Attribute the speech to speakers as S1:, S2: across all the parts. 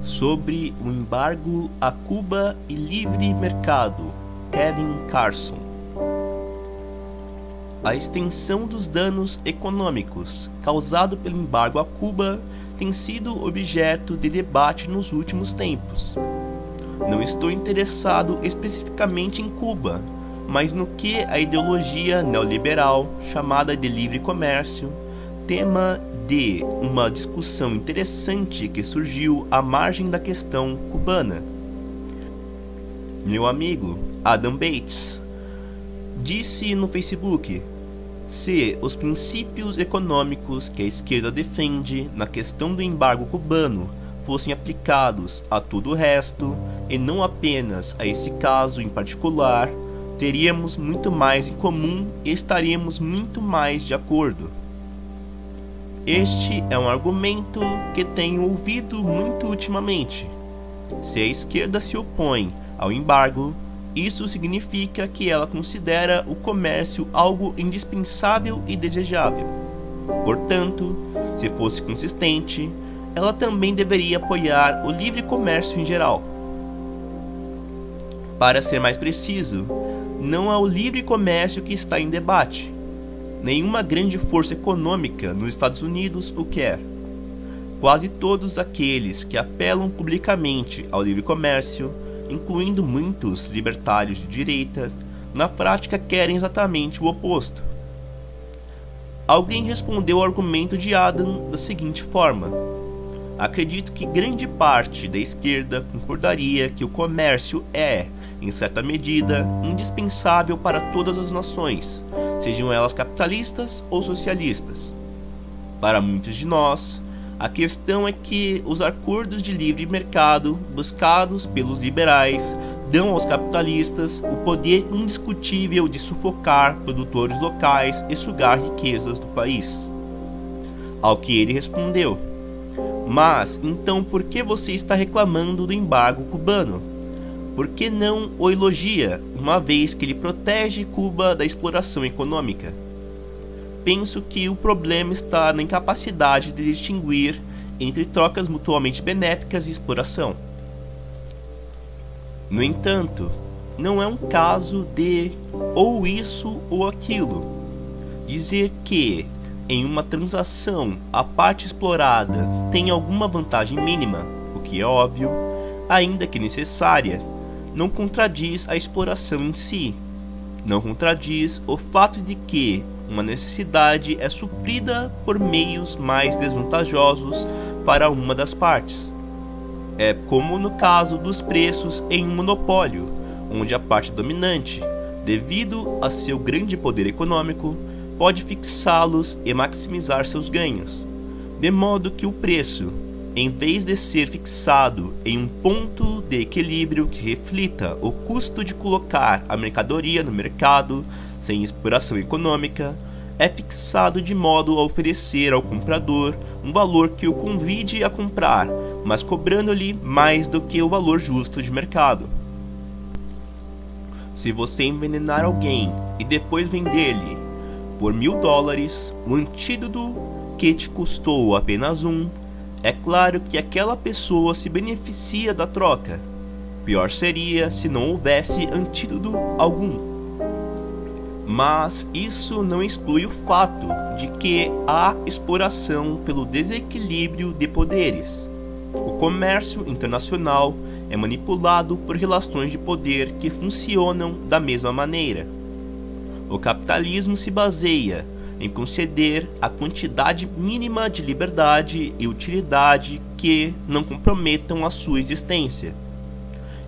S1: sobre o embargo a Cuba e livre mercado, Kevin Carson. A extensão dos danos econômicos causado pelo embargo a Cuba tem sido objeto de debate nos últimos tempos. Não estou interessado especificamente em Cuba, mas no que a ideologia neoliberal, chamada de livre comércio, tema de uma discussão interessante que surgiu à margem da questão cubana. Meu amigo Adam Bates disse no Facebook: se os princípios econômicos que a esquerda defende na questão do embargo cubano fossem aplicados a todo o resto, e não apenas a esse caso em particular, teríamos muito mais em comum e estaríamos muito mais de acordo. Este é um argumento que tenho ouvido muito ultimamente. Se a esquerda se opõe ao embargo, isso significa que ela considera o comércio algo indispensável e desejável. Portanto, se fosse consistente, ela também deveria apoiar o livre comércio em geral. Para ser mais preciso, não é o livre comércio que está em debate. Nenhuma grande força econômica nos Estados Unidos o quer. Quase todos aqueles que apelam publicamente ao livre comércio, incluindo muitos libertários de direita, na prática querem exatamente o oposto. Alguém respondeu ao argumento de Adam da seguinte forma: acredito que grande parte da esquerda concordaria que o comércio é, em certa medida, indispensável para todas as nações, sejam elas capitalistas ou socialistas. Para muitos de nós, a questão é que os acordos de livre mercado buscados pelos liberais dão aos capitalistas o poder indiscutível de sufocar produtores locais e sugar riquezas do país. Ao que ele respondeu: mas então por que você está reclamando do embargo cubano? Por que não o elogia, uma vez que ele protege Cuba da exploração econômica? Penso que o problema está na incapacidade de distinguir entre trocas mutuamente benéficas e exploração. No entanto, não é um caso de ou isso ou aquilo. Dizer que, em uma transação, a parte explorada tem alguma vantagem mínima, o que é óbvio, ainda que necessária, não contradiz a exploração em si. Não contradiz o fato de que uma necessidade é suprida por meios mais desvantajosos para uma das partes. É como no caso dos preços em um monopólio, onde a parte dominante, devido a seu grande poder econômico, pode fixá-los e maximizar seus ganhos, de modo que o preço, em vez de ser fixado em um ponto de equilíbrio que reflita o custo de colocar a mercadoria no mercado sem exploração econômica, é fixado de modo a oferecer ao comprador um valor que o convide a comprar, mas cobrando-lhe mais do que o valor justo de mercado. Se você envenenar alguém e depois vender-lhe por $1.000 o antídoto que te custou apenas um, é claro que aquela pessoa se beneficia da troca. Pior seria se não houvesse antídoto algum. Mas isso não exclui o fato de que há exploração pelo desequilíbrio de poderes. O comércio internacional é manipulado por relações de poder que funcionam da mesma maneira. O capitalismo se baseia em conceder a quantidade mínima de liberdade e utilidade que não comprometam a sua existência,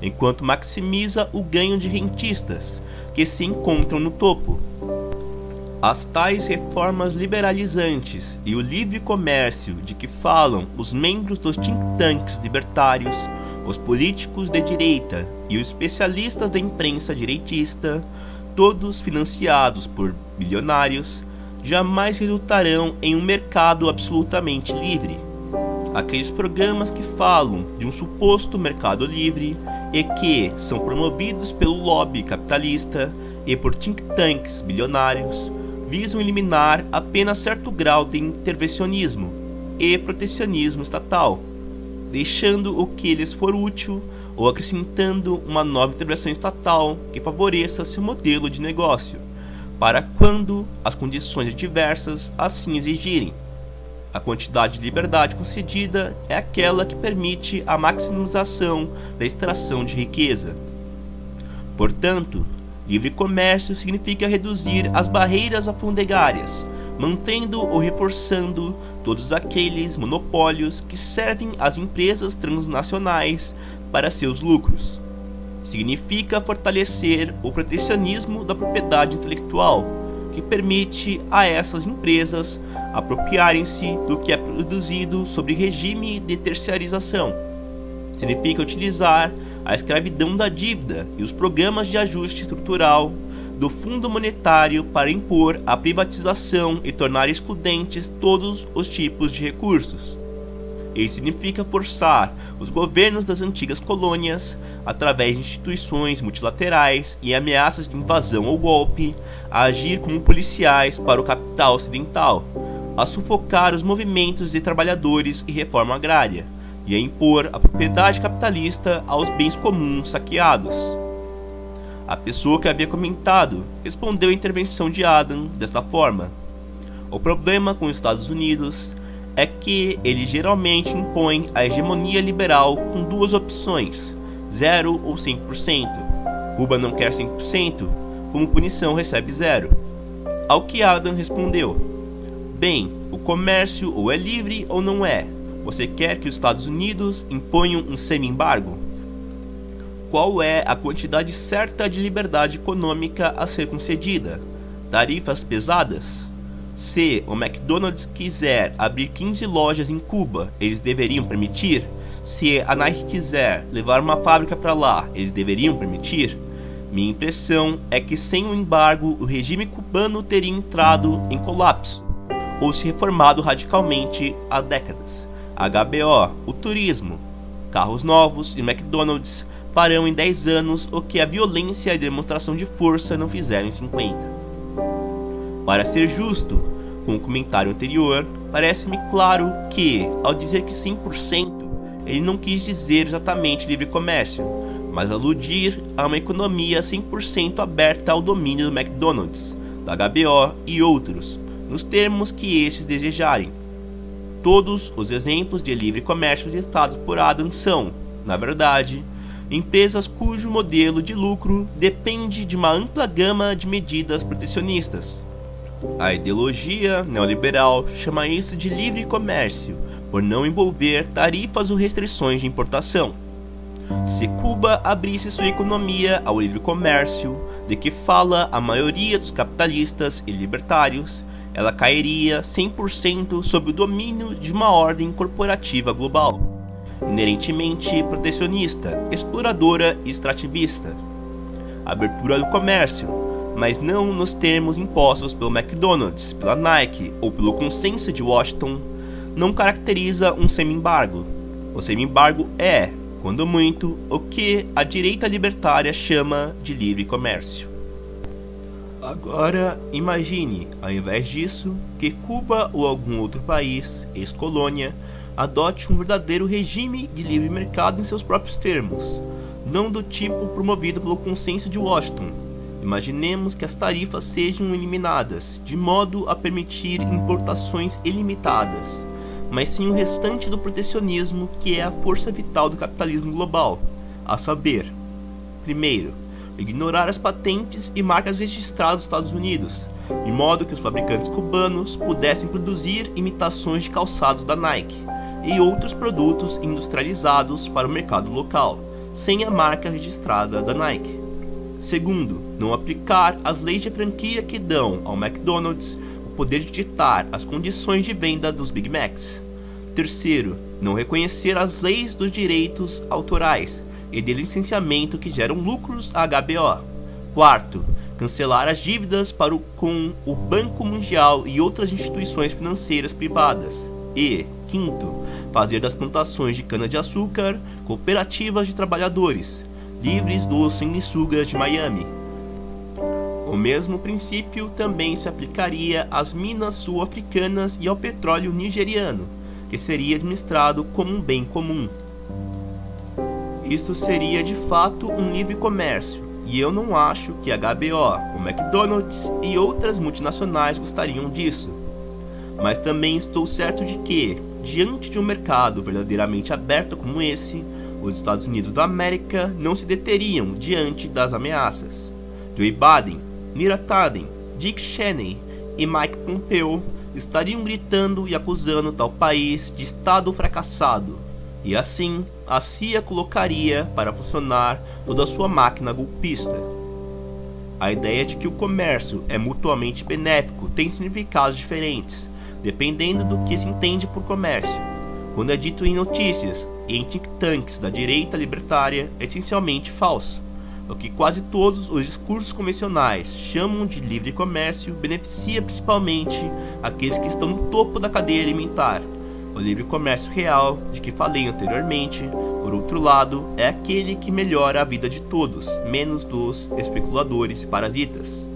S1: enquanto maximiza o ganho de rentistas que se encontram no topo. As tais reformas liberalizantes e o livre comércio de que falam os membros dos think tanks libertários, os políticos de direita e os especialistas da imprensa direitista, todos financiados por bilionários, jamais resultarão em um mercado absolutamente livre. Aqueles programas que falam de um suposto mercado livre e que são promovidos pelo lobby capitalista e por think tanks bilionários visam eliminar apenas certo grau de intervencionismo e protecionismo estatal. deixando o que lhes for útil ou acrescentando uma nova intervenção estatal que favoreça seu modelo de negócio, para quando as condições adversas assim exigirem. A quantidade de liberdade concedida é aquela que permite a maximização da extração de riqueza. Portanto, livre comércio significa reduzir as barreiras alfandegárias, mantendo ou reforçando todos aqueles monopólios que servem às empresas transnacionais para seus lucros. Significa fortalecer o protecionismo da propriedade intelectual, que permite a essas empresas apropriarem-se do que é produzido sob regime de terceirização. Significa utilizar a escravidão da dívida e os programas de ajuste estrutural do Fundo Monetário para impor a privatização e tornar excludentes todos os tipos de recursos. Isso significa forçar os governos das antigas colônias, através de instituições multilaterais e ameaças de invasão ou golpe, a agir como policiais para o capital ocidental, a sufocar os movimentos de trabalhadores e reforma agrária, e a impor a propriedade capitalista aos bens comuns saqueados. A pessoa que havia comentado respondeu à intervenção de Adam desta forma: o problema com os Estados Unidos é que ele geralmente impõe a hegemonia liberal com duas opções, 0 ou 100%. Cuba não quer 100%, como punição recebe 0. Ao que Adam respondeu: bem, o comércio ou é livre ou não é. Você quer que os Estados Unidos imponham um semi-embargo? Qual é a quantidade certa de liberdade econômica a ser concedida? Tarifas pesadas? Se o McDonald's quiser abrir 15 lojas em Cuba, eles deveriam permitir? Se a Nike quiser levar uma fábrica para lá, eles deveriam permitir? Minha impressão é que sem o embargo, o regime cubano teria entrado em colapso, ou se reformado radicalmente há décadas. HBO, o turismo, carros novos e McDonald's farão em 10 anos o que a violência e a demonstração de força não fizeram em 50. Para ser justo com o comentário anterior, parece-me claro que, ao dizer que 100%, ele não quis dizer exatamente livre comércio, mas aludir a uma economia 100% aberta ao domínio do McDonald's, da HBO e outros, nos termos que estes desejarem. Todos os exemplos de livre comércio listados por Adam são, na verdade, empresas cujo modelo de lucro depende de uma ampla gama de medidas protecionistas. A ideologia neoliberal chama isso de livre comércio, por não envolver tarifas ou restrições de importação. Se Cuba abrisse sua economia ao livre comércio, de que fala a maioria dos capitalistas e libertários, ela cairia 100% sob o domínio de uma ordem corporativa global, inerentemente protecionista, exploradora e extrativista. A abertura do comércio, mas não nos termos impostos pelo McDonald's, pela Nike ou pelo Consenso de Washington, não caracteriza um semi-embargo. O semi-embargo é, quando muito, o que a direita libertária chama de livre comércio. Agora, imagine, ao invés disso, que Cuba ou algum outro país, ex-colônia, adote um verdadeiro regime de livre mercado em seus próprios termos, não do tipo promovido pelo Consenso de Washington. Imaginemos que as tarifas sejam eliminadas, de modo a permitir importações ilimitadas, mas sim o restante do protecionismo que é a força vital do capitalismo global, a saber, primeiro, ignorar as patentes e marcas registradas nos Estados Unidos, de modo que os fabricantes cubanos pudessem produzir imitações de calçados da Nike e outros produtos industrializados para o mercado local, sem a marca registrada da Nike. Segundo, não aplicar as leis de franquia que dão ao McDonald's o poder de ditar as condições de venda dos Big Macs. Terceiro, não reconhecer as leis dos direitos autorais e de licenciamento que geram lucros à HBO. Quarto, cancelar as dívidas com o Banco Mundial e outras instituições financeiras privadas. E, quinto, fazer das plantações de cana-de-açúcar cooperativas de trabalhadores, livres do sanguessuga de Miami. O mesmo princípio também se aplicaria às minas sul-africanas e ao petróleo nigeriano, que seria administrado como um bem comum. Isso seria de fato um livre comércio, e eu não acho que a HBO, o McDonald's e outras multinacionais gostariam disso. Mas também estou certo de que, diante de um mercado verdadeiramente aberto como esse, os Estados Unidos da América não se deteriam diante das ameaças. Joe Biden, Neera Tanden, Dick Cheney e Mike Pompeo estariam gritando e acusando tal país de Estado fracassado, e assim a CIA colocaria para funcionar toda a sua máquina golpista. A ideia de que o comércio é mutuamente benéfico tem significados diferentes, dependendo do que se entende por comércio. Quando é dito em notícias e em think tanks da direita libertária, é essencialmente falso. O que quase todos os discursos convencionais chamam de livre comércio beneficia principalmente aqueles que estão no topo da cadeia alimentar. O livre comércio real, de que falei anteriormente, por outro lado, é aquele que melhora a vida de todos, menos dos especuladores e parasitas.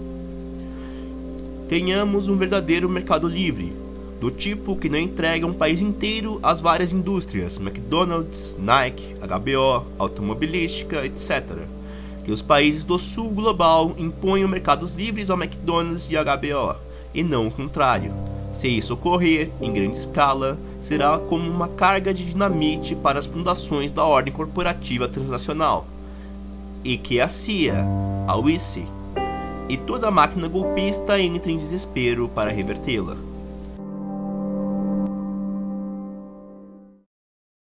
S1: Tenhamos um verdadeiro mercado livre, do tipo que não entrega um país inteiro às várias indústrias, McDonald's, Nike, HBO, automobilística, etc. Que os países do sul global imponham mercados livres ao McDonald's e HBO, e não o contrário. Se isso ocorrer em grande escala, será como uma carga de dinamite para as fundações da ordem corporativa transnacional, e que a CIA, a UIC e toda a máquina golpista entre em desespero para revertê-la.